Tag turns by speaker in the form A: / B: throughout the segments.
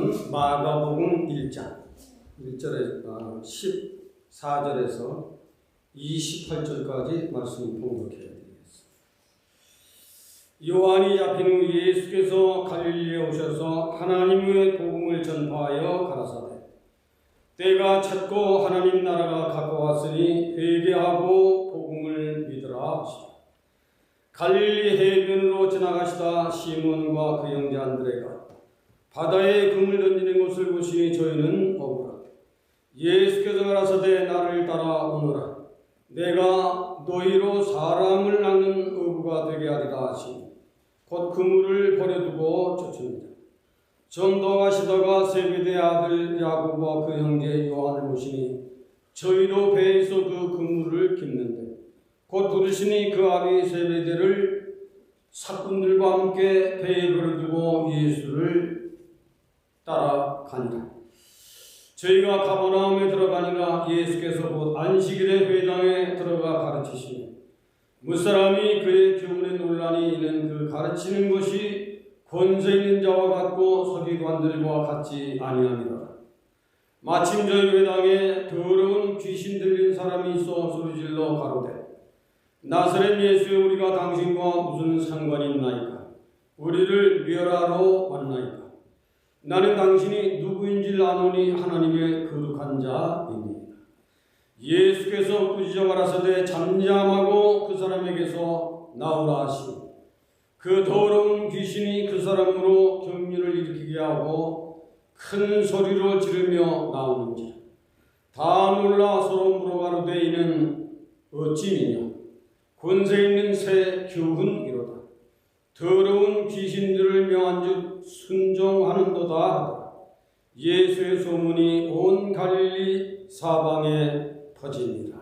A: 말씀은 마가복음 1장 14절에서 28절까지 말씀 봉독해 드리겠습니다. 요한이 잡힌 후 예수께서 갈릴리에 오셔서 하나님의 복음을 전파하여 가라사대 때가 찼고 하나님 나라가 가까웠으니 회개하고 복음을 믿으라 하시고 갈릴리 해변으로 지나가시다 시몬과 그 형제 안드레가 바다에 금을 던지는 것을 보시니 저희는 억울하다. 예수께서 가라사대 나를 따라오너라. 내가 너희로 사람을 낳는 어부가 되게 하리라 하시니 곧 그물을 버려두고 쫓습니다. 좀 더 가시다가 세베대의 아들 야고보와 그 형제 요한을 보시니 저희도 배에서 그 그물을 깁는데 곧 부르시니 그 아비 세베대를 사꾼들과 함께 배에 버려두고 예수를 따라가니라. 저희가 가버나움에 들어가니라. 예수께서 곧 안식일에 회당에 들어가 가르치시니 무사람이 그의 교훈에 논란이 있는 그 가르치는 것이 권세 있는 자와 같고 서기관들과 같지 아니함이라. 마침 저희 회당에 더러운 귀신 들린 사람이 있어 소리질러 가로되 나사렛 예수여 우리가 당신과 무슨 상관이 있나이까? 우리를 멸하러 왔나이까? 나는 당신이 누구인지 아노니 하나님의 거룩한 자입니다. 예수께서 꾸짖어 가라사대 잠잠하고 그 사람에게서 나오라 하시고 그 더러운 귀신이 그 사람으로 경륜을 일으키게 하고 큰 소리로 지르며 나오는지라. 다 놀라 서로 물어가로되 이는 어찌미냐? 권세 있는 새 교훈이로다. 더러운 귀신들을 명한즉 순종하는도다 하더라. 예수의 소문이 온 갈릴리 사방에 퍼집니다.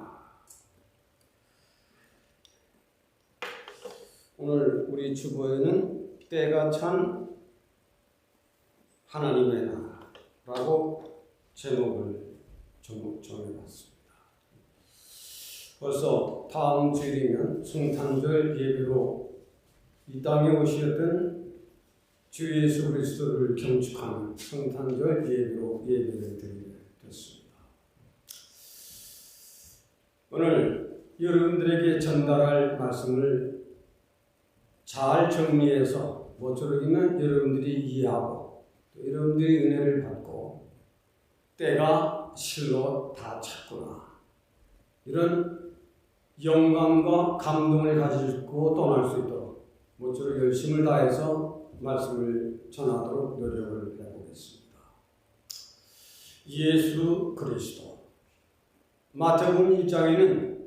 A: 오늘 우리 주보에는 때가 찬 하나님의 나라라고 제목을 정해봤습니다. 벌써 다음 주일이면 성탄절 예배로 이 땅에 오셨던 주 예수 그리스도를 경축하는 성탄절 예배로 예배를 드리게 됐습니다. 오늘 여러분들에게 전달할 말씀을 잘 정리해서 모쪼록이면 여러분들이 이해하고 또 여러분들이 은혜를 받고 때가 실로 다 찼구나 이런 영감과 감동을 가지고 떠날 수 있도록 모쪼록 열심을 다해서 말씀을 전하도록 노력을 해보겠습니다. 예수 그리스도 마태복음 1장에는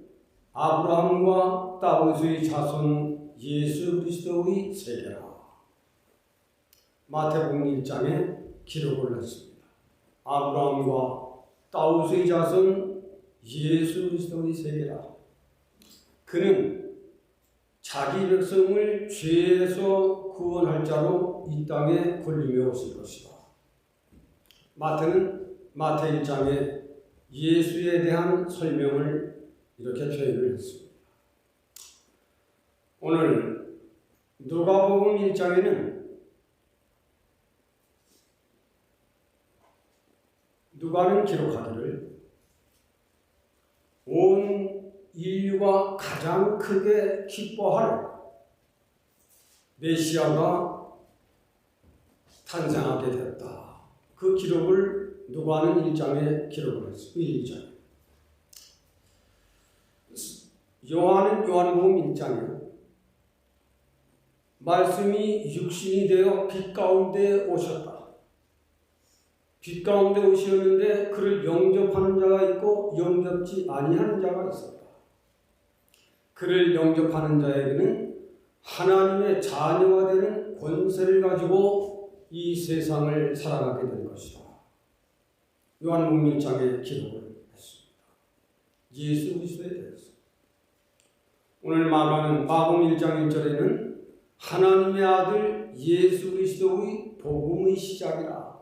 A: 아브라함과 다윗의 자손 예수 그리스도의 세계라 마태복음 1장에 기록을 했습니다. 아브라함과 다윗의 자손 예수 그리스도의 세계라. 그는 자기 백성을 죄에서 구원할 자로 이 땅에 군림해 오실 것이다. 마태는 마태 1장에 예수에 대한 설명을 이렇게 표현을 했습니다. 오늘 누가복음 1장에는 누가는 기록하기를 온 인류가 가장 크게 기뻐할 메시아가 탄생하게 됐다. 그 기록을 누가는 1장에 기록을 했습니다. 1장. 요한은 요한복음 1장에 말씀이 육신이 되어 빛 가운데 오셨다. 빛 가운데 오셨는데 그를 영접하는 자가 있고 영접지 아니하는 자가 있었다. 그를 영접하는 자에게는 하나님의 자녀가 되는 권세를 가지고 이 세상을 살아가게 될 것이다. 요한복음 1장에 기록을 했습니다. 예수 그리스도에 대해서. 오늘 말하는 마가복음 1장 1절에는 하나님의 아들 예수 그리스도의 복음의 시작이라.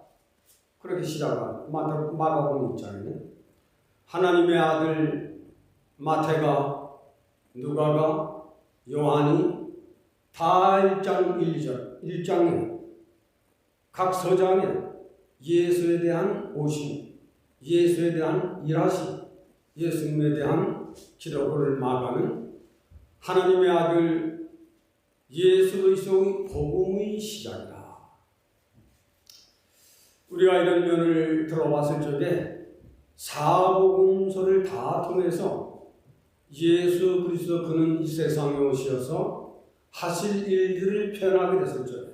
A: 그렇게 시작한 마가복음 1장에는 하나님의 아들 마태가 누가가 요한이 다 1장 1절 1장에 각 서장에 예수에 대한 오심, 예수에 대한 일하심, 예수님에 대한 기록을 말하는 하나님의 아들 예수 그리스도의 복음의 시작이다. 우리가 이런 면을 들어봤을 적에 사복음서를 다 통해서 예수 그리스도 그는 이 세상에 오셔서 하실 일들을 표현하게 됐을 적에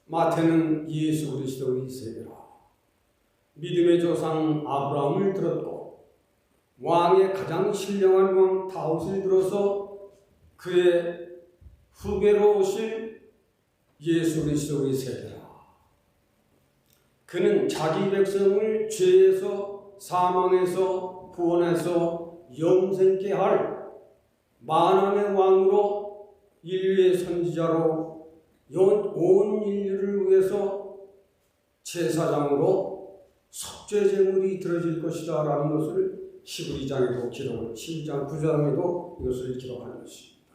A: 마태는 예수 그리스도의 세계라, 믿음의 조상 아브라함을 들었고 왕의 가장 신령한 왕 다윗을 들어서 그의 후계로 오실 예수 그리스도의 세계라. 그는 자기 백성을 죄에서 사망에서 구원해서 영생케 할 만왕의 왕으로 인류의 선지자로 온 인류를 위해서 제사장으로 속죄 제물이 드려질 것이다 라는 것을 히브리 2장에도 기록을, 12장 9장에도 이것을 기록한 것입니다.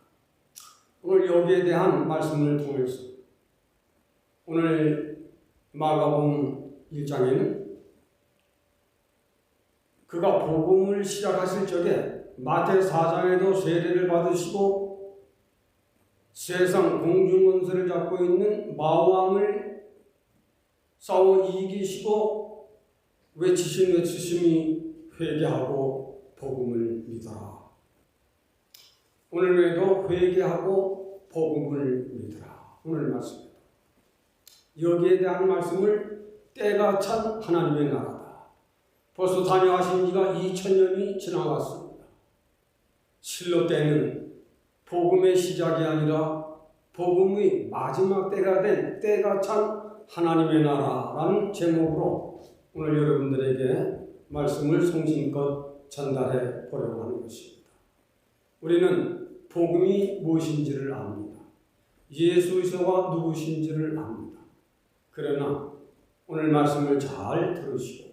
A: 오늘 여기에 대한 말씀을 통해서 오늘 마가복음 1장에는 그가 복음을 시작하실 적에 마태 4장에도 세례를 받으시고 세상 공중권세를 잡고 있는 마왕을 싸워 이기시고 외치신 외치심이 회개하고 복음을 믿어라. 오늘 외에도 회개하고 복음을 믿어라. 오늘 말씀입니다. 여기에 대한 말씀을 때가 찬 하나님의 나라다. 벌써 다녀가신 지가 2000년이 지나갔습니다. 실로 때는 복음의 시작이 아니라 복음의 마지막 때가 된 때가 찬 하나님의 나라라는 제목으로 오늘 여러분들에게 말씀을 성심껏 전달해 보려고 하는 것입니다. 우리는 복음이 무엇인지를 압니다. 예수 그리스도가 누구신지를 압니다. 그러나 오늘 말씀을 잘 들으시고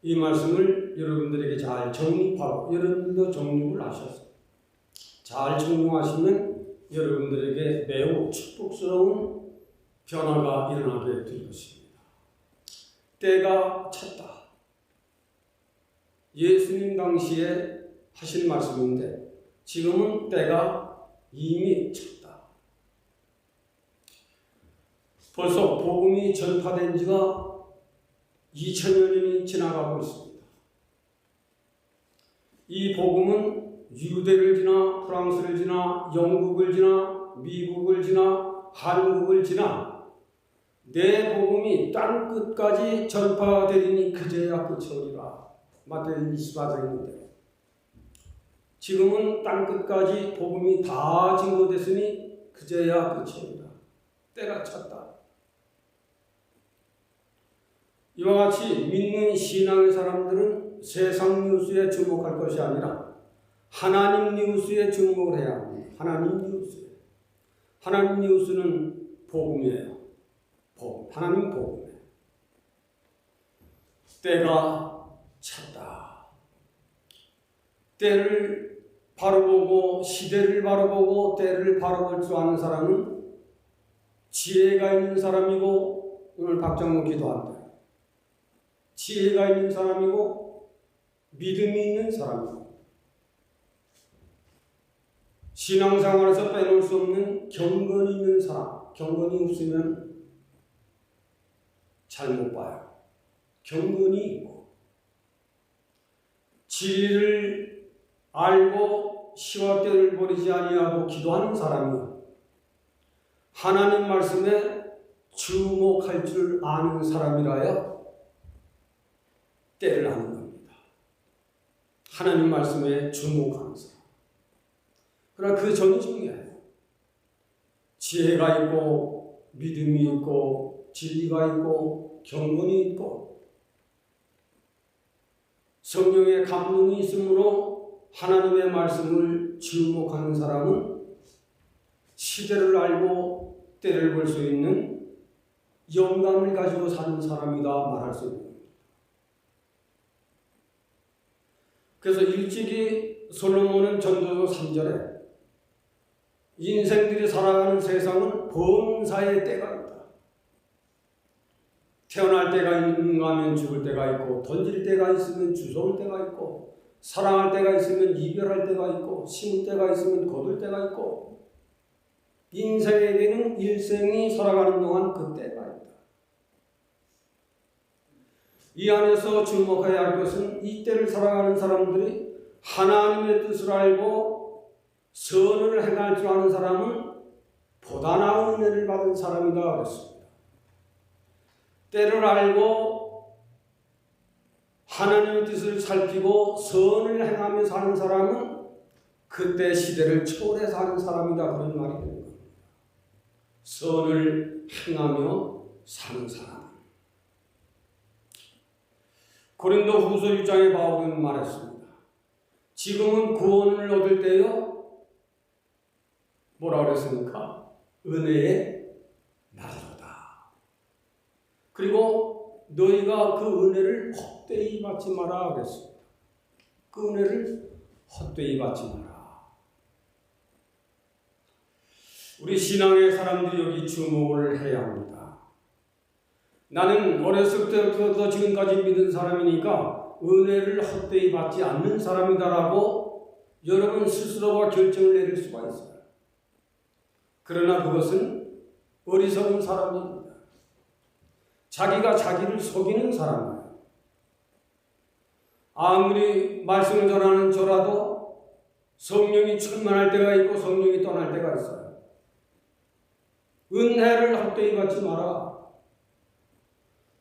A: 이 말씀을 여러분들에게 잘 정립하고 여러분들도 정립을 하셔서 잘 적용하시면 여러분들에게 매우 축복스러운 변화가 일어나게 될 것입니다. 때가 찼다. 예수님 당시에 하신 말씀인데 지금은 때가 이미 찼다. 벌써 복음이 전파된 지가 2000년이 지나가고 있습니다. 이 복음은 유대를 지나 프랑스를 지나 영국을 지나 미국을 지나 한국을 지나 내 복음이 땅 끝까지 전파되리니 그제야 끝이 오리라. 마태복음 24장인데 지금은 땅 끝까지 복음이 다 증거됐으니 그제야 끝이 오리라. 때가 찼다. 이와 같이 믿는 신앙의 사람들은 세상 뉴스에 주목할 것이 아니라 하나님 뉴스에 주목을 해야 합니다. 하나님 뉴스. 하나님 뉴스는 복음이에요. 복음. 하나님 복음이에요. 때가 찼다. 때를 바로 보고 시대를 바로 보고 때를 바로 볼 줄 아는 사람은 지혜가 있는 사람이고 오늘 박정무 기도한다. 지혜가 있는 사람이고 믿음이 있는 사람이고 신앙생활에서 빼놓을 수 없는 경건이 있는 사람. 경건이 없으면 잘못 봐요. 경건이 있고 진리를 알고 시와 때를 버리지 아니하고 기도하는 사람이 하나님 말씀에 주목할 줄 아는 사람이라야 때를 아는 겁니다. 하나님 말씀에 주목하는 사람. 그러나 그 점이 중요해요. 지혜가 있고 믿음이 있고 진리가 있고 경건이 있고 성령의 감동이 있으므로 하나님의 말씀을 주목하는 사람은 시대를 알고 때를 볼 수 있는 영감을 가지고 사는 사람이다 말할 수 있는 겁니다. 그래서 일찍이 솔로몬은 전도서 3절에 인생들이 살아가는 세상은 범사의 때가 있다. 태어날 때가 있는가 하면 죽을 때가 있고, 던질 때가 있으면 주워올 때가 있고, 사랑할 때가 있으면 이별할 때가 있고, 심을 때가 있으면 거둘 때가 있고, 인생에게는 일생이 살아가는 동안 그 때가 있다. 이 안에서 주목해야 할 것은 이 때를 살아가는 사람들이 하나님의 뜻을 알고 선을 행할 줄 아는 사람은 보다 나은 은혜를 받은 사람이다 그랬습니다. 때를 알고 하나님의 뜻을 살피고 선을 행하며 사는 사람은 그때 시대를 초월해 사는 사람이다, 그런 말이 되는 겁니다. 선을 행하며 사는 사람. 고린도 후서 1장에 바울은 말했습니다. 지금은 구원을 얻을 때요, 뭐라 그랬습니까? 은혜의 날이로다. 그리고 너희가 그 은혜를 헛되이 받지 마라 그랬습니다. 그 은혜를 헛되이 받지 마라. 우리 신앙의 사람들이 여기 주목을 해야 합니다. 나는 어렸을 때부터 지금까지 믿은 사람이니까 은혜를 헛되이 받지 않는 사람이다라고 여러분 스스로가 결정을 내릴 수가 있어요. 그러나 그것은 어리석은 사람입니다. 자기가 자기를 속이는 사람이에요. 아무리 말씀을 전하는 저라도 성령이 충만할 때가 있고 성령이 떠날 때가 있어요. 은혜를 헛되이 받지 마라.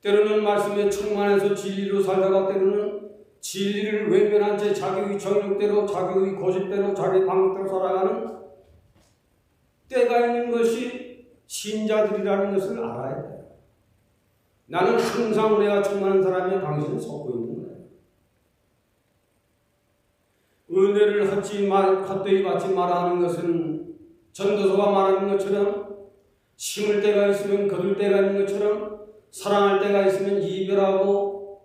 A: 때로는 말씀에 충만해서 진리로 살다가 때로는 진리를 외면한 채 자기의 정욕대로, 자기의 고집대로, 자기 방법대로 살아가는 때가 있는 것이 신자들이라는 것을 알아야 돼요. 나는 항상 은혜가 충만한 사람이 당신을 속고 있는 거예요. 은혜를 헛되이 받지 마라 하는 것은 전도서가 말하는 것처럼 심을 때가 있으면 거둘 때가 있는 것처럼 사랑할 때가 있으면 이별하고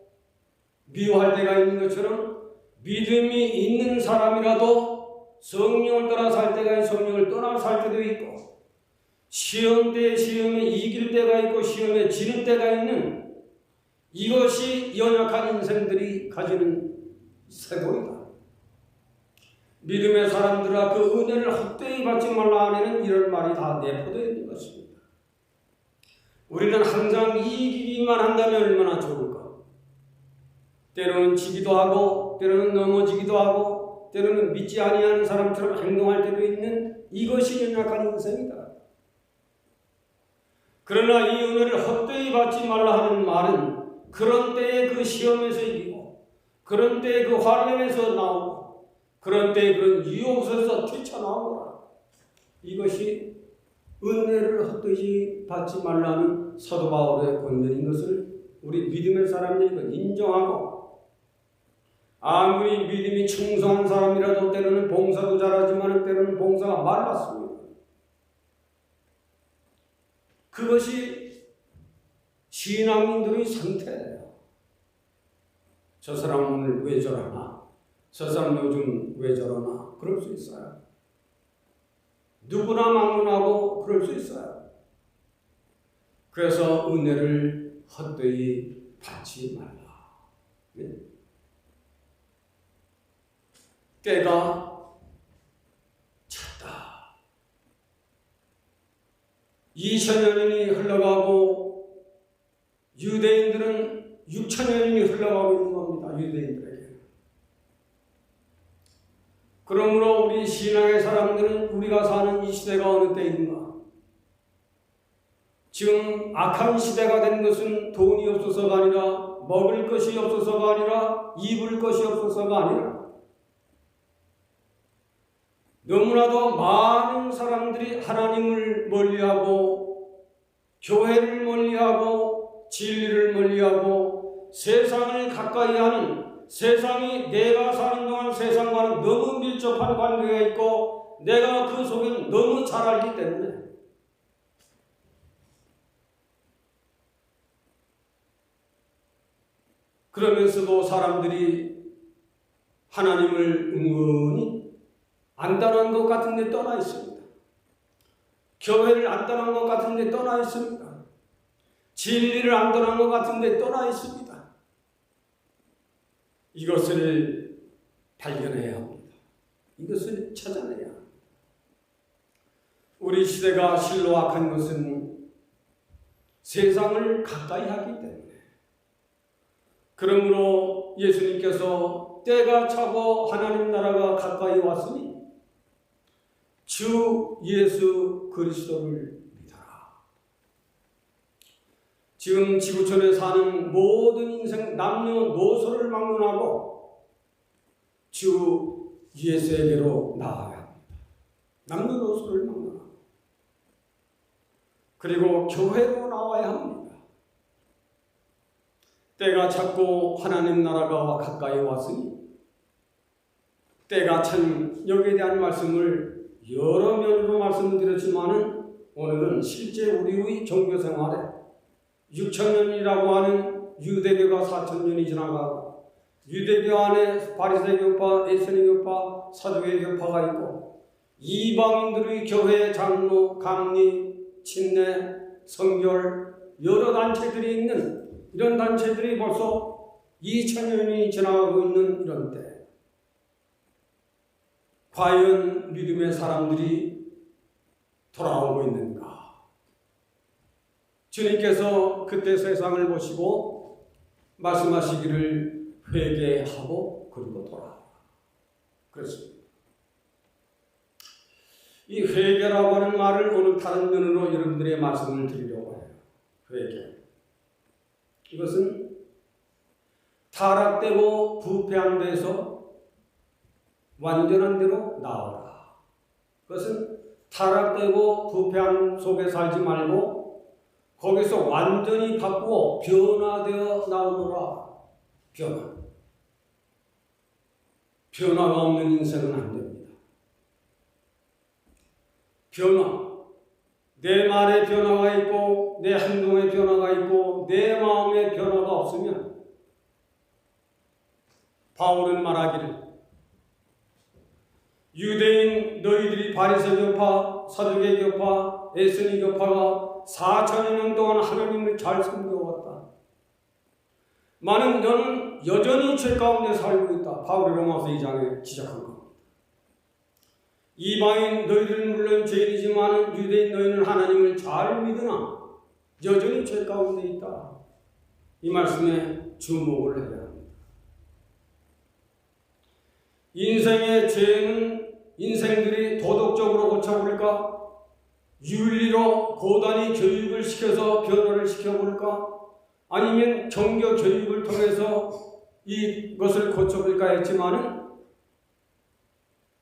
A: 미워할 때가 있는 것처럼 믿음이 있는 사람이라도 성령을 떠나 살 때가 있고 성령을 떠나 살 때도 있고 시험 때 시험에 이길 때가 있고 시험에 지는 때가 있는 이것이 연약한 인생들이 가지는 세고이다. 믿음의 사람들아 그 은혜를 헛되이 받지 말라 하는 이런 말이 다 내포되어 있는 것입니다. 우리는 항상 이기기만 한다면 얼마나 좋을까. 때로는 지기도 하고 때로는 넘어지기도 하고 때로는 믿지 아니하는 사람처럼 행동할 때도 있는 이것이 연약한 인생이다. 그러나 이 은혜를 헛되이 받지 말라 하는 말은 그런 때에 그 시험에서 이기고 그런 때에 그 환난에서 나오고 그런 때에 그런 유혹에서 뛰쳐나오거라. 이것이 은혜를 헛되이 받지 말라는 사도 바울의 권면인 것을 우리 믿음의 사람들이 인정하고 아무리 믿음이 충성한 사람이라도 때로는 봉사도 잘하지만 때로는 봉사가 말랐습니다. 그것이 신앙인들의 상태예요. 저 사람 오늘 왜 저러나? 저 사람 요즘 왜 저러나? 그럴 수 있어요. 누구나 막론하고 그럴 수 있어요. 그래서 은혜를 헛되이 받지 말라. 네? 때가 찼다. 2000여 년이 흘러가고 유대인들은 6000여 년이 흘러가고 있는 겁니다. 유대인들에게. 그러므로 우리 신앙의 사람들은 우리가 사는 이 시대가 어느 때인가? 지금 악한 시대가 된 것은 돈이 없어서가 아니라 먹을 것이 없어서가 아니라 입을 것이 없어서가 아니라 너무나도 많은 사람들이 하나님을 멀리하고 교회를 멀리하고 진리를 멀리하고 세상을 가까이 하는 세상이 내가 사는 동안 세상과는 너무 밀접한 관계가 있고 내가 그 속에 너무 잘 알기 때문에 그러면서도 사람들이 하나님을 은근히 안 떠난 것 같은데 떠나 있습니다. 교회를 안 떠난 것 같은데 떠나 있습니다. 진리를 안 떠난 것 같은데 떠나 있습니다. 이것을 발견해야 합니다. 이것을 찾아내야 합니다. 우리 시대가 실로 악한 것은 세상을 가까이 하기 때문에, 그러므로 예수님께서 때가 차고 하나님 나라가 가까이 왔으니 주 예수 그리스도를 믿어라. 지금 지구촌에 사는 모든 인생 남녀노소를 막론하고 주 예수에게로 나아야 합니다. 남녀노소를 막론하고, 그리고 교회로 나와야 합니다. 때가 찼고 하나님 나라가 가까이 왔으니, 때가 찬 여기에 대한 말씀을 여러 면으로 말씀드렸지만은 오늘은 실제 우리의 종교생활에 6,000년이라고 하는 유대교가 4,000년이 지나가고, 유대교 안에 바리새교파, 에스니교파, 사두개교파가 있고, 이방인들의 교회, 장로, 강리, 침례, 성결 여러 단체들이 있는 이런 단체들이 벌써 2,000년이 지나가고 있는 이런 때, 과연 믿음의 사람들이 돌아오고 있는가? 주님께서 그때 세상을 보시고 말씀하시기를 회개하고 그리고 돌아오라. 그렇습니다. 이 회개라고 하는 말을 오늘 다른 면으로 여러분들의 말씀을 드리려고 해요. 회개. 이것은 타락되고 부패한 데서 완전한 데로 나오라. 그것은 타락되고 부패한 속에 살지 말고 거기서 완전히 바꾸어 변화되어 나오노라. 변화가 없는 인생은 안 됩니다. 변화. 내 말에 변화가 있고 내 행동에 변화가 있고 내 마음에 변화가 없으면, 바울은 말하기를 유대인 너희들이 바리새교파, 사두개교파, 에스니교파가 4,000년 동안 하나님을 잘 섬겨왔다. 많은 너는 여전히 죄 가운데 살고 있다. 바울이 로마서 2장에 지적한 겁니다. 이방인 너희들은 물론 죄인이지만 유대인 너희는 하나님을 잘 믿으나 여전히 죄 가운데 있다. 이 말씀에 주목을 해야 합니다. 인생의 죄는 인생들이 도덕적으로 고쳐볼까? 윤리로 고단히 교육을 시켜서 변화를 시켜볼까? 아니면 종교 교육을 통해서 이것을 고쳐볼까 했지만은,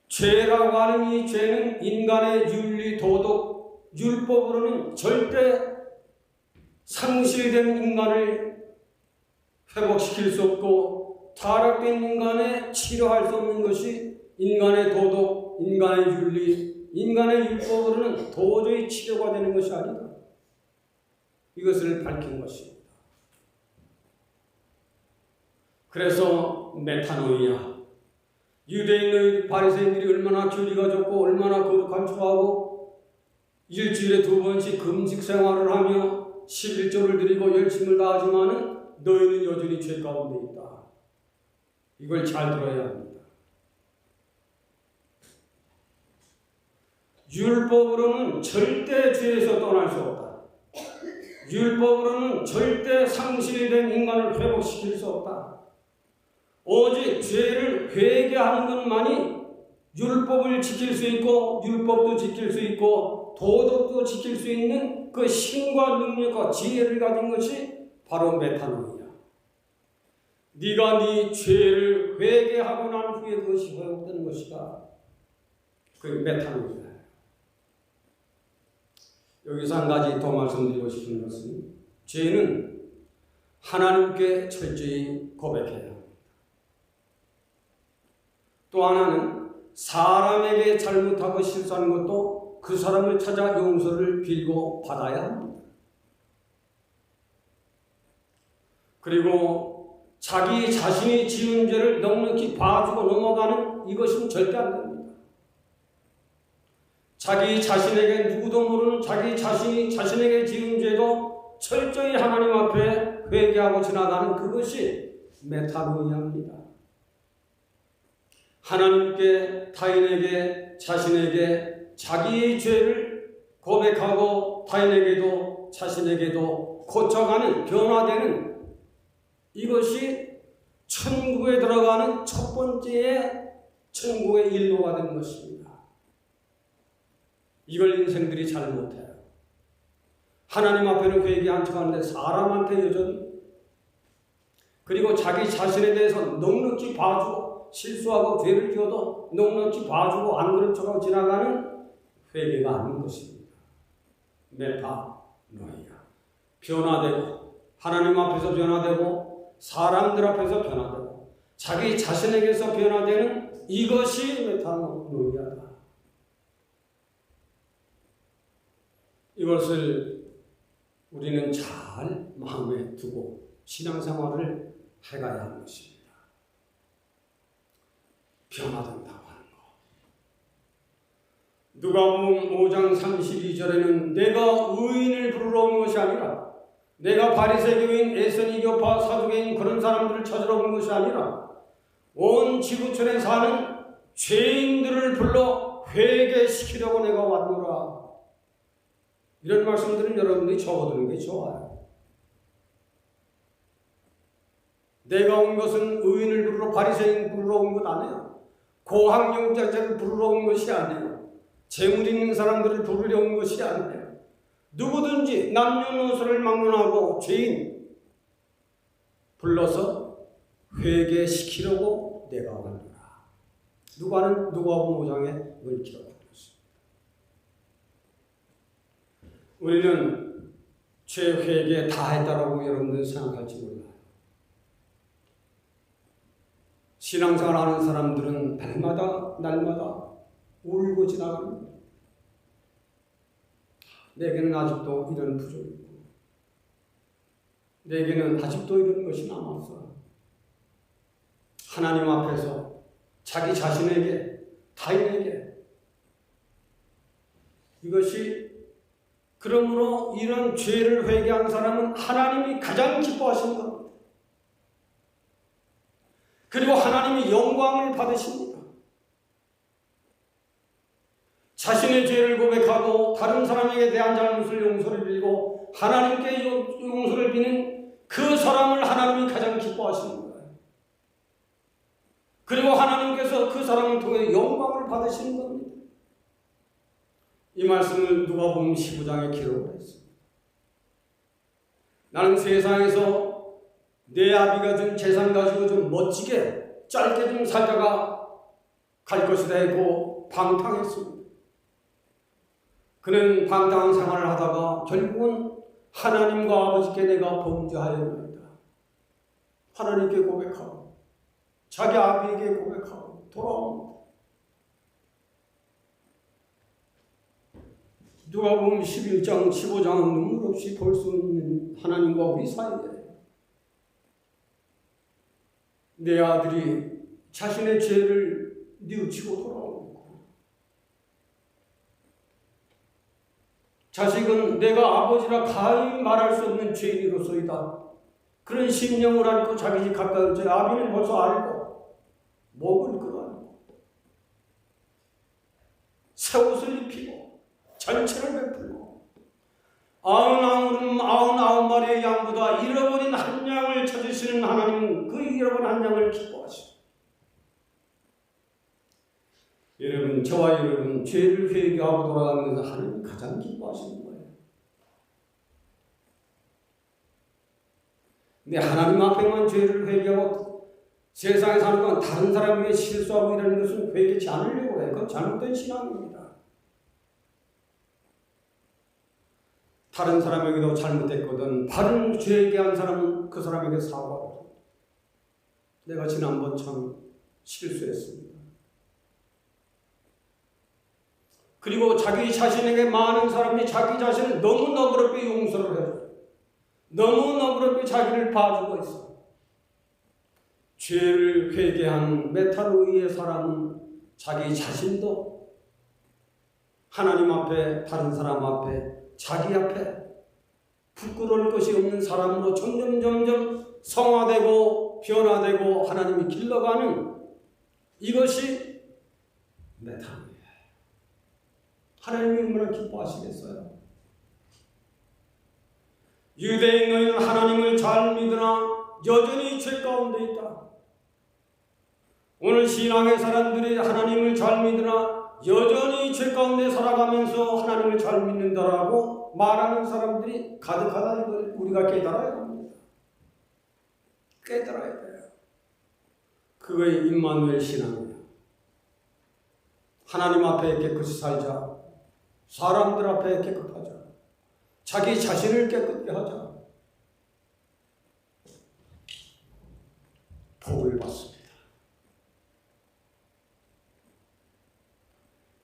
A: 죄라고 하는 이 죄는 인간의 윤리, 도덕, 율법으로는 절대 상실된 인간을 회복시킬 수 없고, 타락된 인간에 치료할 수 없는 것이 인간의 도덕, 인간의 윤리, 인간의 율법으로는 도저히 치료가 되는 것이 아니다. 이것을 밝힌 것입니다. 그래서 메타노이아, 유대인의 바리새인들이 얼마나 교리가 좋고 얼마나 거룩한 추하고 일주일에 2번씩 금식 생활을 하며 11조를 드리고 열심을 다하지만은 너희는 여전히 죄 가운데 있다. 이걸 잘 들어야 합니다. 율법으로는 절대 죄에서 떠날 수 없다. 율법으로는 절대 상실된 인간을 회복시킬 수 없다. 오직 죄를 회개하는 것만이 율법을 지킬 수 있고 율법도 지킬 수 있고 도덕도 지킬 수 있는 그 힘과 능력과 지혜를 가진 것이 바로 메타노이야. 네가 네 죄를 회개하고 난 후에 그것이 회복되는 것이다. 그게 메타노이야. 여기서 한 가지 더 말씀드리고 싶은 것은, 죄는 하나님께 철저히 고백해야 합니다. 또 하나는 사람에게 잘못하고 실수하는 것도 그 사람을 찾아 용서를 빌고 받아야 합니다. 그리고 자기 자신이 지은 죄를 넉넉히 봐주고 넘어가는 이것은 절대 안 됩니다. 자기 자신에게, 누구도 모르는 자기 자신이 자신에게 지은 죄도 철저히 하나님 앞에 회개하고 지나가는 그것이 메타노이아입니다. 하나님께, 타인에게, 자신에게 자기의 죄를 고백하고 타인에게도 자신에게도 고쳐가는, 변화되는 이것이 천국에 들어가는 첫 번째의 천국의 일로가 되는 것입니다. 이걸 인생들이 잘 못해요. 하나님 앞에는 회개한 척하는데 사람한테 여전히, 그리고 자기 자신에 대해서 넉넉히 봐주고 실수하고 죄를 지어도 넉넉히 봐주고 안 그런 척하고 지나가는 회개가 아닌 것입니다. 메타노이아. 변화되고 하나님 앞에서 변화되고 사람들 앞에서 변화되고 자기 자신에게서 변화되는 이것이 메타노이아다. 이것을 우리는 잘 마음에 두고 신앙생활을 해가야 하는 것입니다. 변화된다고 하는 것. 누가복음 5장 32절에는 내가 의인을 부르러 온 것이 아니라, 내가 바리새교인, 에스니교파, 사두개인 그런 사람들을 찾으러 온 것이 아니라 온 지구촌에 사는 죄인들을 불러 회개시키려고 내가 왔노라. 이런 말씀들은 여러분들이 적어두는 게 좋아요. 내가 온 것은 의인을 부르러, 바리새인 부르러 온 것 아니에요. 고학령자들을 부르러 온 것이 아니에요. 재물 있는 사람들을 부르러 온 것이 아니에요. 누구든지 남녀노소를 막론하고 죄인 불러서 회개시키려고 내가 왔노라. 누가복음 5장에 그걸 기록합니다. 우리는 죄 회개 다 했다라고 여러분들 생각할지 몰라요. 신앙생활 하는 사람들은 날마다 울고 지나갑니다. 내게는 아직도 이런 부족이 있고, 내게는 아직도 이런 것이 남았어. 하나님 앞에서 자기 자신에게, 타인에게, 이것이, 그러므로 이런 죄를 회개한 사람은 하나님이 가장 기뻐하시는 겁니다. 그리고 하나님이 영광을 받으십니다. 자신의 죄를 고백하고 다른 사람에게 대한 잘못을 용서를 빌고 하나님께 용서를 비는 그 사람을 하나님이 가장 기뻐하시는 거예요. 그리고 하나님께서 그 사람을 통해 영광을 받으시는 겁니다. 이 말씀을 누가복음 15장에 기록을 했습니다. 나는 세상에서 내 아비가 준 재산 가지고 좀 멋지게 짧게 좀 살다가 갈 것이다 했고 방탕했습니다. 그는 방탕한 생활을 하다가 결국은 하나님과 아버지께 내가 범죄하였나이다. 하나님께 고백하고 자기 아비에게 고백하고 돌아옵니다. 누가복음 11장, 15장은 눈물 없이 볼 수 있는 하나님과 우리 사이에 내 아들이 자신의 죄를 뉘우치고 돌아오고, 자식은 내가 아버지라 가히 말할 수 없는 죄인으로서이다. 그런 심령을 안고 자기 집 가까운 제 아비는 벌써 알고 목을 끌어안고 새 옷을 입히고 전체를 베풀고 99마리의 양보다 잃어버린 한 양을 찾으시는 하나님은 그 잃어버린 한 양을 기뻐하시고, 여러분, 저와 여러분 죄를 회개하고 돌아가는 것을 하나님이 가장 기뻐하시는 거예요. 근데 하나님 앞에만 죄를 회개하고 세상에 사는 건 다른 사람에게 실수하고 이러는 것은 회개치 않으려고 해요. 그건 잘못된 신앙입니다. 다른 사람에게도 잘못했거든 바른 죄에게 한 사람은 그 사람에게 사과하고, 내가 지난번 참 실수했습니다. 그리고 자기 자신에게 많은 사람이 자기 자신을 너무 너그럽게 용서를 해줘요. 너무 너그럽게 자기를 봐주고 있어. 죄를 회개한 메타노이의 사람은 자기 자신도 하나님 앞에, 다른 사람 앞에, 자기 앞에 부끄러울 것이 없는 사람으로 점점 성화되고 변화되고 하나님이 길러가는 이것이 내 삶이에요. 하나님이 얼마나 기뻐하시겠어요? 유대인 너희는 하나님을 잘 믿으나 여전히 죄 가운데 있다. 오늘 신앙의 사람들이 하나님을 잘 믿으나 여전히 죄 가운데 살아가면서 하나님을 잘 믿는다라고 말하는 사람들이 가득하다는 걸 우리가 깨달아야 합니다. 깨달아야 돼요. 그거의 임마누엘 신앙이에요. 하나님 앞에 깨끗이 살자. 사람들 앞에 깨끗하자. 자기 자신을 깨끗게 하자. 복을 받습니다.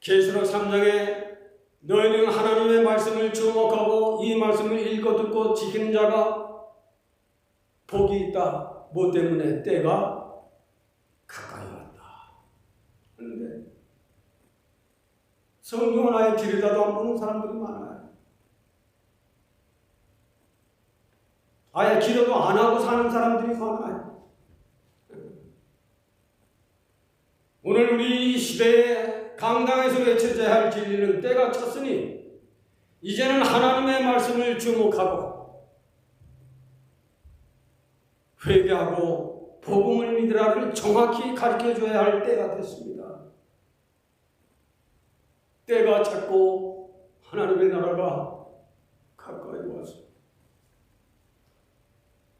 A: 계시록 3장에 너희는 하나님의 말씀을 주목하고 이 말씀을 읽고 듣고 지키는 자가 복이 있다. 뭐 때문에? 때가 가까이 왔다. 그런데 성경을 아예 들여다도 안 보는 사람들이 많아요. 아예 기도도 안 하고 사는 사람들이 많아요. 오늘 우리 시대에 강당에서 외쳐져야 할 진리는 때가 찼으니 이제는 하나님의 말씀을 주목하고 회개하고 복음을 믿으라를 정확히 가르쳐줘야 할 때가 됐습니다. 때가 찼고 하나님의 나라가 가까이 왔습니다.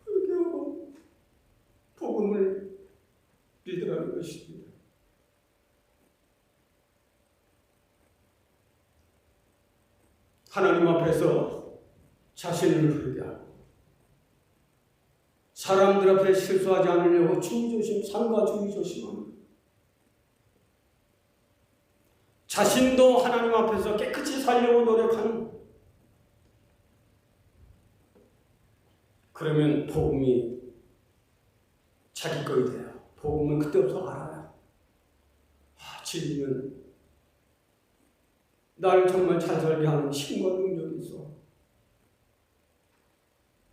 A: 회개하고 복음을 믿으라는 것입니다. 하나님 앞에서 자신을 회개하고 사람들 앞에 실수하지 않으려고 주의조심, 상과 주의조심합니다. 자신도 하나님 앞에서 깨끗이 살려고 노력하는, 그러면 복음이 자기 것이 돼요. 복음은 그때부터 알아요. 진리는 나를 정말 잘 살게 하는 힘과 능력이 있어.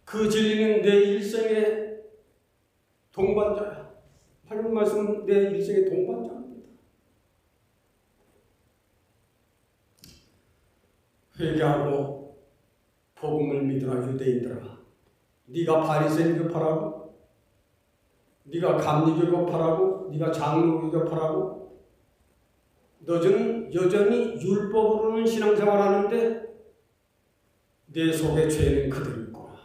A: 그 진리는 내 일생의 동반자야. 하나님 말씀은 내 일생의 동반자입니다. 회개하고 복음을 믿으라. 유대인들아, 네가 바리새인 교파라고, 네가 감리교 교파라고, 네가 장로 교파라고, 너는 여전히 율법으로는 신앙생활하는데 내 속에 죄는 그대로 있구나.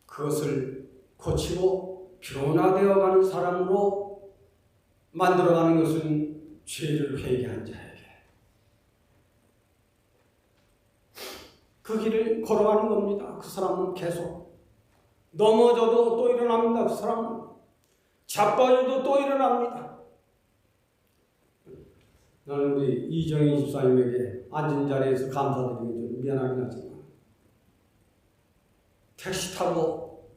A: 그것을 고치고 변화되어가는 사람으로 만들어가는 것은 죄를 회개한 자에게 그 길을 걸어가는 겁니다. 그 사람은 계속 넘어져도 또 일어납니다. 그 사람은 자빠져도 또 일어납니다. 나는 우리 이정희 집사님에게 앉은 자리에서 감사드리는 게 좀 미안하긴 하지만, 택시 타고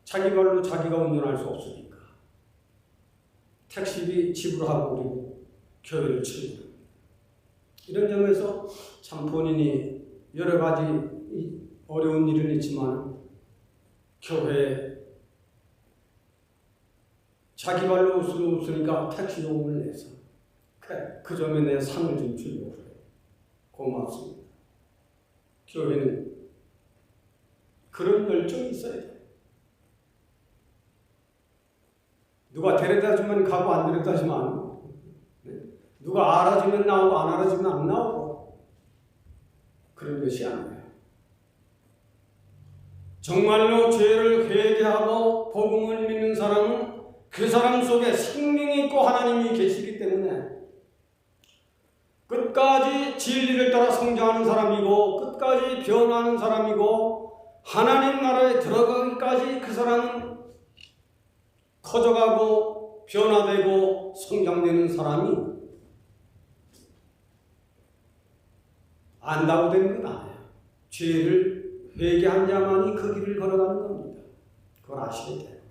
A: 자기 발로 자기가 운전할 수 없으니까 택시비 지불하고 그리고 교회를 치르는, 이런 점에서 참 본인이 여러 가지 어려운 일은 있지만 교회에 자기 발로 없으니까 택시 요금을 내서 그 점에 내 상을 좀 주려고 그래요. 고맙습니다. 교회는 그런 열정이 있어야 돼요. 누가 데려다주면 가고 안 데려다주면 안 오고, 누가 알아주면 나오고 안 알아주면 안 나오고, 그런 것이 아니에요. 정말로 죄를 회개하고 복음을 믿는 사람은 그 사람 속에 생명이 있고 하나님이 계시기 때문에 끝까지 진리를 따라 성장하는 사람이고 끝까지 변화하는 사람이고 하나님 나라에 들어가기까지 그 사람은 커져가고 변화되고 성장되는 사람이 안다고 되는 건 아니에요. 죄를 회개한 자만이 그 길을 걸어가는 겁니다. 그걸 아셔야 돼요.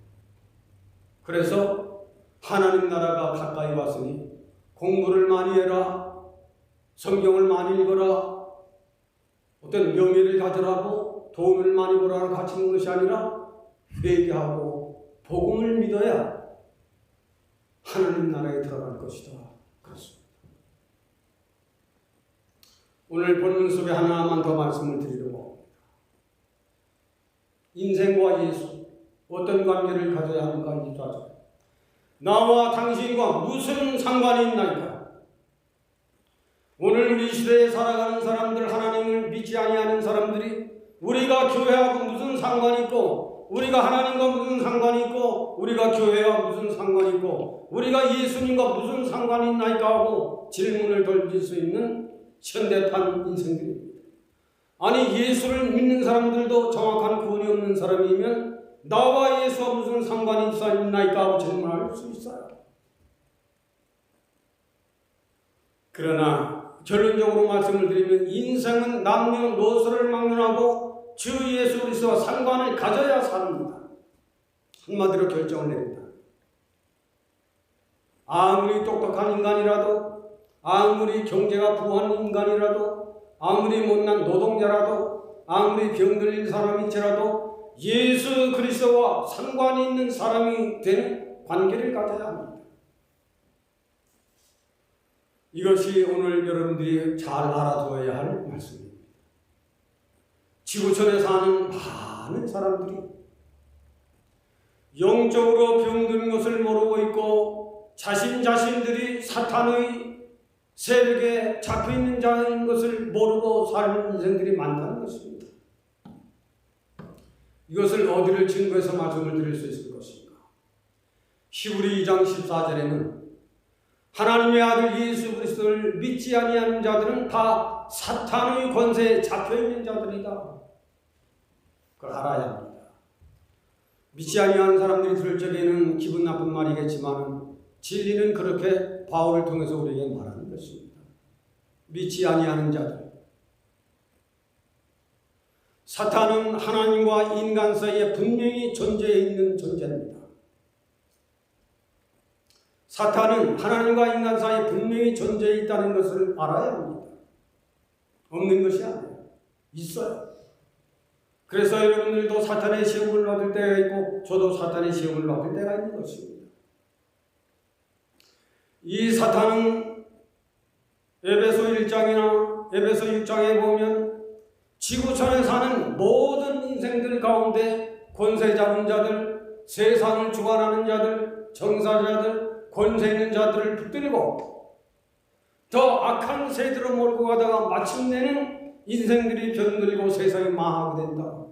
A: 그래서 하나님 나라가 가까이 왔으니 공부를 많이 해라, 성경을 많이 읽어라, 어떤 명예를 가져라고 돈을 많이 벌어라 가치는 것이 아니라 회개하고 복음을 믿어야 하나님 나라에 들어갈 것이다. 그렇습니다. 오늘 본문 속에 하나만 더 말씀을 드리려고 합니다. 인생과 예수 어떤 관계를 가져야 하는가 이 좌절. 나와 당신과 무슨 상관이 있나이까? 오늘 우리 시대에 살아가는 사람들, 하나님을 믿지 아니하는 사람들이 우리가 교회하고 무슨 상관이 있고, 우리가 하나님과 무슨 상관이 있고, 우리가 교회와 무슨 상관이 있고, 우리가 예수님과 무슨 상관이 있나이까 하고 질문을 던질 수 있는 현대판 인생들입니다. 아니, 예수를 믿는 사람들도 정확한 구원이 없는 사람이면 나와 예수와 무슨 상관이 있나이까 하고 질문할 수 있어요. 그러나 결론적으로 말씀을 드리면 인생은 남녀노소를 막론하고 주 예수 그리스도와 상관을 가져야 삽니다. 한마디로 결정을 내린다. 아무리 똑똑한 인간이라도, 아무리 경제가 부한 인간이라도, 아무리 못난 노동자라도, 아무리 병들린 사람일지라도 예수 그리스도와 상관이 있는 사람이 되는 관계를 가져야 합니다. 이것이 오늘 여러분들이 잘 알아두어야 할 말씀입니다. 지구촌에 사는 많은 사람들이 영적으로 병든 것을 모르고 있고 자신들이 사탄의 세력에 잡혀있는 자인 것을 모르고 사는 인생들이 많다는 것입니다. 이것을 어디를 증거해서 말씀을 드릴 수 있을 것인가? 히브리 2장 14절에는 하나님의 아들 예수 그리스도를 믿지 아니하는 자들은 다 사탄의 권세에 잡혀있는 자들이다. 그걸 알아야 합니다. 믿지 아니하는 사람들이 들을 적에는 기분 나쁜 말이겠지만 진리는 그렇게 바울을 통해서 우리에게 말하는 것입니다. 믿지 아니하는 자들. 사탄은 하나님과 인간 사이에 분명히 존재해 있는 존재입니다. 사탄은 하나님과 인간 사이에 분명히 존재해 있다는 것을 알아야 합니다. 없는 것이 아니에요. 있어요. 그래서 여러분들도 사탄의 시험을 받을 때가 있고 저도 사탄의 시험을 받을 때가 있는 것입니다. 이 사탄은 에베소 1장이나 에베소 6장에 보면 지구촌에 사는 모든 인생들 가운데 권세 잡은 자들, 세상을 주관하는 자들, 정사자들, 권세 있는 자들을 붙들고 더 악한 세대로 몰고 가다가 마침내는 인생들이 병들고 세상이 망하게 된다.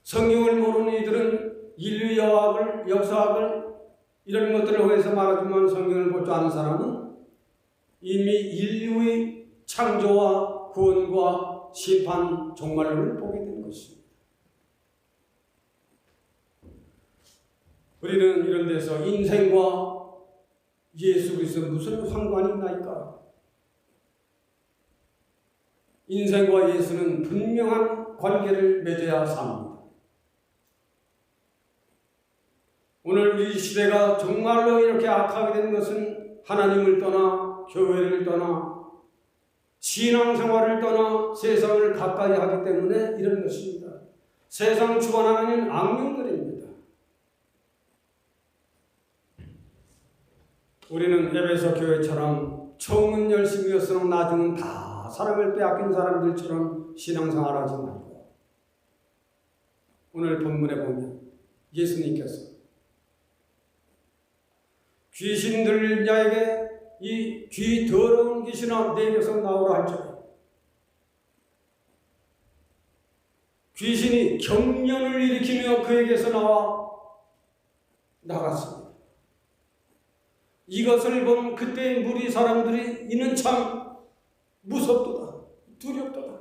A: 성경을 모르는 이들은 인류 여학을, 역사학을 이런 것들을 통해서 말하지만 성경을 볼 줄 아는 사람은 이미 인류의 창조와 구원과 심판 종말론을 보게 되는 것입니다. 우리는 이런 데서 인생과 예수 그리스도 무슨 상관이 있나이까? 인생과 예수는 분명한 관계를 맺어야 삽니다. 오늘 우리 시대가 정말로 이렇게 악하게 된 것은 하나님을 떠나 교회를 떠나 신앙생활을 떠나 세상을 가까이 하기 때문에 이런 것입니다. 세상 주관하는 악령들입니다. 우리는 에베소 교회처럼 처음은 열심히였으나 나중은 다 사랑을 빼앗긴 사람들처럼 신앙생활하지 말고 오늘 본문에 보면 예수님께서 귀신 들린 자에게 이 귀 더러운 귀신아 내게서 나오라 할 적에 귀신이 경련을 일으키며 그에게서 나갔습니다. 이것을 본 그때의 무리 사람들이 이는 참 무섭도다, 두렵도다.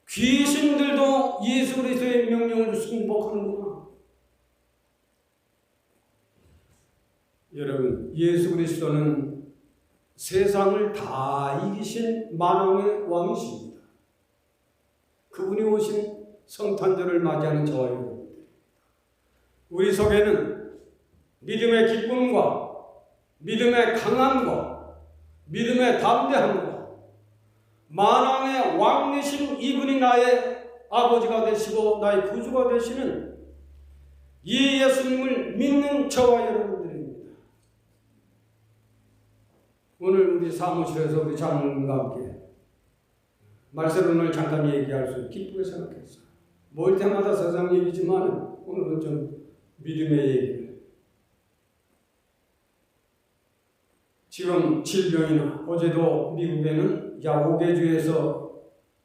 A: 귀신들도 예수 그리스도의 명령을 순복하는구나. 여러분, 예수 그리스도는 세상을 다 이기신 만왕의 왕이십니다. 그분이 오신 성탄절을 맞이하는 저와 여러분들, 우리 속에는 믿음의 기쁨과 믿음의 강함과 믿음의 담대함과 만왕의 왕 되신 이분이 나의 아버지가 되시고 나의 구주가 되시는 이 예수님을 믿는 저와 여러분들입니다. 오늘 우리 사무실에서 우리 장로님과 함께 말세론을 잠깐 얘기할 수 기쁘게 생각했어요. 모일 때마다 세상 얘기지만 오늘은 좀 믿음의 얘기를. 지금 질병이나 어제도 미국에는 야오게주에서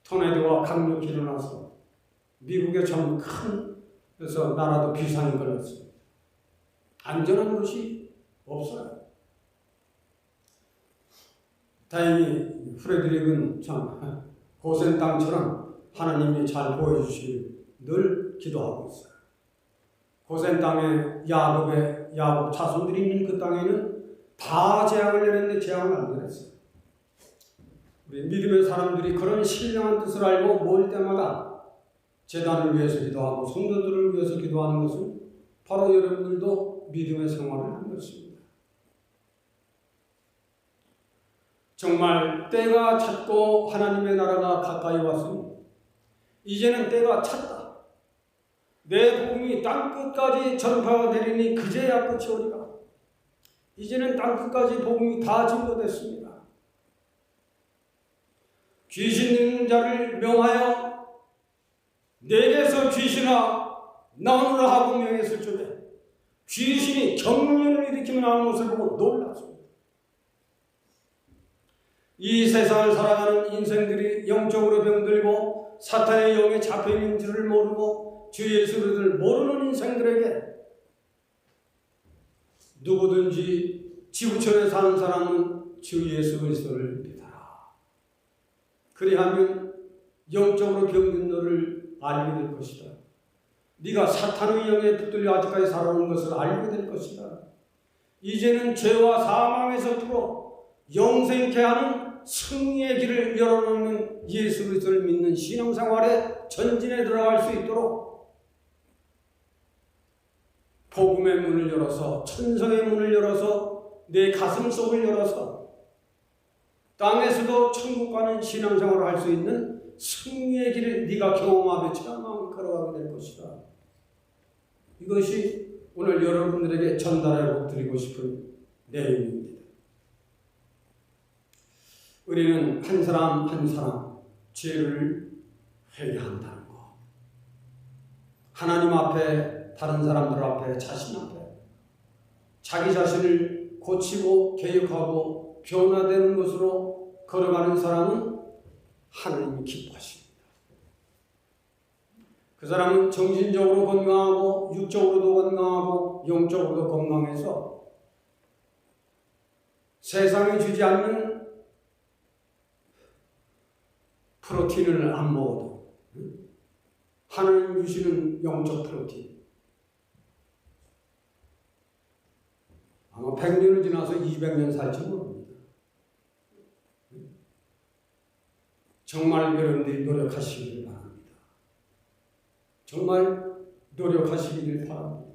A: 토네이도가 강력히 일어나서 미국에 좀 큰 그래서 나라도 비상이 걸렸습니다. 안전한 곳이 없어요. 다행히 프레드릭은 참 고센 땅처럼 하나님이 잘 보여주시길 늘 기도하고 있어요. 고센 땅에 야곱 자손들이 있는 그 땅에는 다 재앙을 내렸는데 재앙을 안 내렸어요. 우리 믿음의 사람들이 그런 신령한 뜻을 알고 모일 때마다 제단을 위해서 기도하고 성도들을 위해서 기도하는 것은 바로 여러분들도 믿음의 생활을 하는 것입니다. 정말 때가 찼고 하나님의 나라가 가까이 왔으니 이제는 때가 찼다. 내 복음이 땅끝까지 전파가 되리니 그제야 끝이 오리라. 이제는 땅끝까지 복음이 다 증거됐습니다. 귀신 있는 자를 명하여 내게서 귀신아 나오느라 하고 명했을 적에 귀신이 경련을 일으키며 나오는 것을 보고 놀랐습니다. 이 세상을 살아가는 인생들이 영적으로 병들고 사탄의 영에 잡혀있는 줄을 모르고 주 예수를 모르는 인생들에게 누구든지 지구촌에 사는 사람은 주 예수 그리스도를 믿어라. 그리하면 영적으로 병든 너를 알게 될 것이다. 네가 사탄의 영에 붙들려 아직까지 살아오는 것을 알게 될 것이다. 이제는 죄와 사망에서 풀어 영생케 하는 승리의 길을 열어놓는 예수 그리스도를 믿는 신앙생활에 전진해 들어갈 수 있도록 복음의 문을 열어서 천성의 문을 열어서 내 가슴 속을 열어서 땅에서도 천국 가는 신앙생활을 할 수 있는 승리의 길을 네가 경험하며 체험하며 걸어가게 될 것이다. 이것이 오늘 여러분들에게 전달하고 드리고 싶은 내용입니다. 우리는 한 사람 한 사람 죄를 회개한다는 것. 하나님 앞에, 다른 사람들 앞에, 자신 앞에 자기 자신을 고치고 개혁하고 변화되는 것으로 걸어가는 사람은 하나님이 기뻐하십니다. 그 사람은 정신적으로 건강하고 육적으로도 건강하고 영적으로도 건강해서 세상이 주지 않는 프로틴을 안 먹어도 하나님 주시는 영적 프로틴 아마 100년을 지나서 200년 살지 모릅니다. 정말 여러분들이 노력하시기를 바랍니다. 정말 노력하시기를 바랍니다.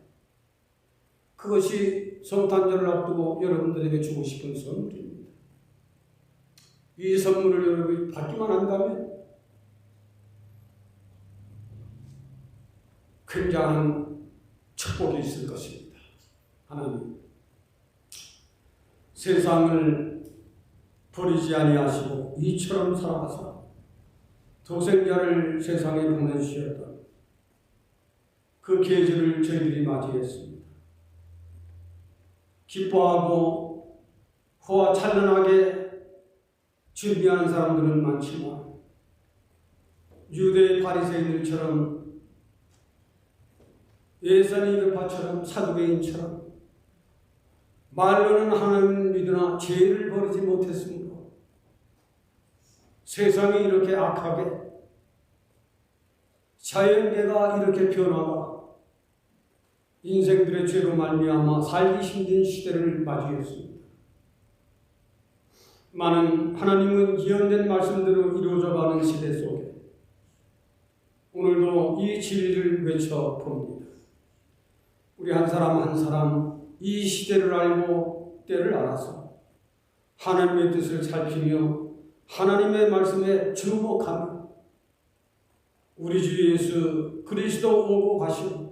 A: 그것이 성탄절을 앞두고 여러분들에게 주고 싶은 선물입니다. 이 선물을 여러분이 받기만 한다면 굉장한 축복이 있을 것입니다. 하나님, 세상을 버리지 아니하시고 이처럼 살아가사 독생자를 세상에 보내주셨던 그 계절을 저희들이 맞이했습니다. 기뻐하고 호화 찬란하게 준비하는 사람들은 많지만 유대 바리새인들처럼 예산의 교파처럼 사두개인처럼 말로는 하나님을 믿으나 죄를 버리지 못했습니다. 세상이 이렇게 악하게 자연계가 이렇게 변화가 인생들의 죄로 말미암아 살기 힘든 시대를 맞이했습니다. 많은 하나님은 예언된 말씀대로 이루어져가는 시대 속에 오늘도 이 진리를 외쳐봅니다. 우리 한 사람 한 사람 이 시대를 알고 때를 알아서 하나님의 뜻을 살피며 하나님의 말씀에 주목하며 우리 주 예수 그리스도 오고 가심,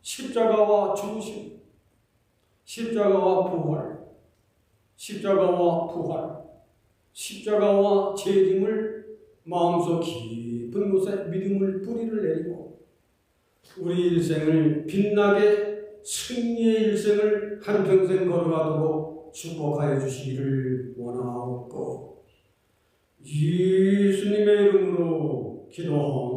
A: 십자가와 죽으심, 십자가와 부활, 십자가와 부활, 십자가와 재림을 마음속 깊은 곳에 믿음을 뿌리를 내리고 우리 일생을 빛나게 승리의 일생을 한평생 걸어가도록 축복하여 주시기를 원하옵고 예수님의 이름으로 기도합니다.